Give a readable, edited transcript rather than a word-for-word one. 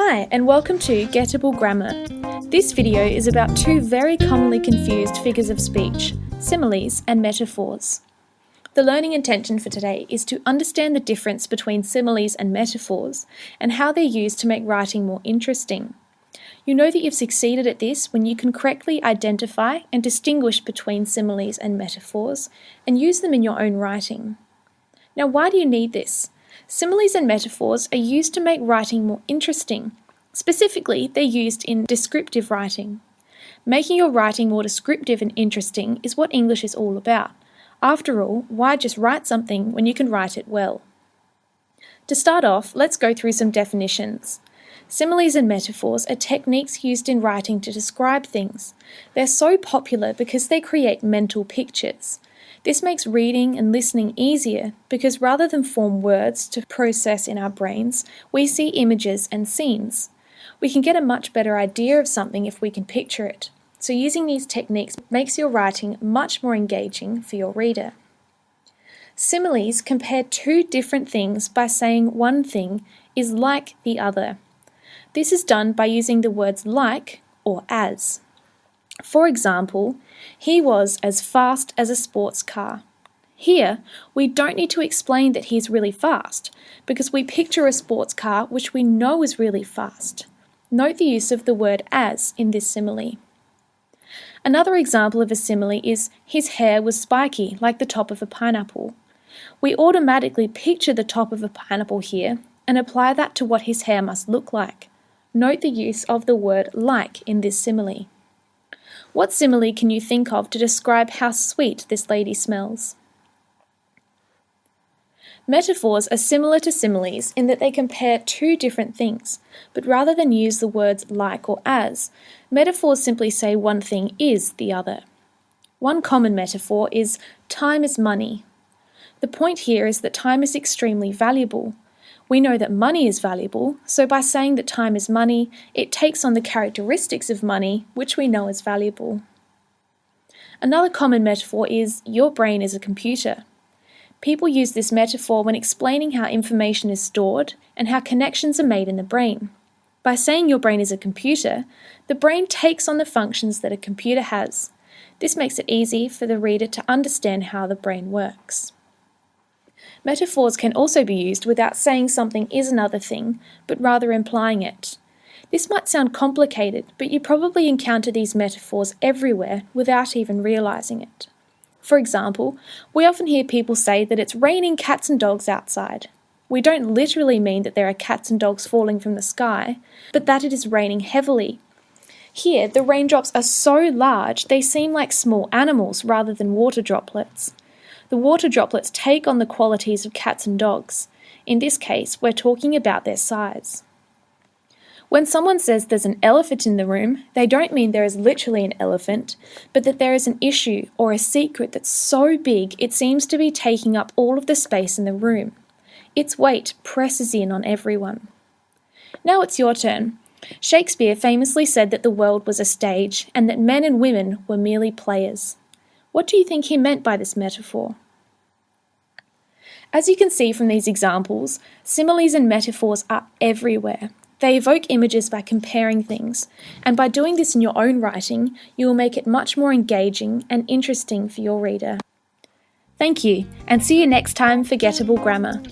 Hi and welcome to Gettable Grammar. This video is about two very commonly confused figures of speech, similes and metaphors. The learning intention for today is to understand the difference between similes and metaphors and how they're used to make writing more interesting. You know that you've succeeded at this when you can correctly identify and distinguish between similes and metaphors and use them in your own writing. Now, why do you need this? Similes and metaphors are used to make writing more interesting. Specifically, they're used in descriptive writing. Making your writing more descriptive and interesting is what English is all about. After all, why just write something when you can write it well? To start off, let's go through some definitions. Similes and metaphors are techniques used in writing to describe things. They're so popular because they create mental pictures. This makes reading and listening easier because rather than form words to process in our brains, we see images and scenes. We can get a much better idea of something if we can picture it. So using these techniques makes your writing much more engaging for your reader. Similes compare two different things by saying one thing is like the other. This is done by using the words like or as. For example, he was as fast as a sports car. Here, we don't need to explain that he's really fast because we picture a sports car which we know is really fast. Note the use of the word as in this simile. Another example of a simile is his hair was spiky like the top of a pineapple. We automatically picture the top of a pineapple here and apply that to what his hair must look like. Note the use of the word like in this simile. What simile can you think of to describe how sweet this lady smells? Metaphors are similar to similes in that they compare two different things, but rather than use the words like or as, metaphors simply say one thing is the other. One common metaphor is time is money. The point here is that time is extremely valuable. We know that money is valuable, so by saying that time is money, it takes on the characteristics of money, which we know is valuable. Another common metaphor is your brain is a computer. People use this metaphor when explaining how information is stored and how connections are made in the brain. By saying your brain is a computer, the brain takes on the functions that a computer has. This makes it easy for the reader to understand how the brain works. Metaphors can also be used without saying something is another thing, but rather implying it. This might sound complicated, but you probably encounter these metaphors everywhere without even realizing it. For example, we often hear people say that it's raining cats and dogs outside. We don't literally mean that there are cats and dogs falling from the sky, but that it is raining heavily. Here, the raindrops are so large they seem like small animals rather than water droplets. The water droplets take on the qualities of cats and dogs. In this case, we're talking about their size. When someone says there's an elephant in the room, they don't mean there is literally an elephant, but that there is an issue or a secret that's so big it seems to be taking up all of the space in the room. Its weight presses in on everyone. Now it's your turn. Shakespeare famously said that the world was a stage and that men and women were merely players. What do you think he meant by this metaphor? As you can see from these examples, similes and metaphors are everywhere. They evoke images by comparing things, and by doing this in your own writing, you will make it much more engaging and interesting for your reader. Thank you, and see you next time for Gettable Grammar.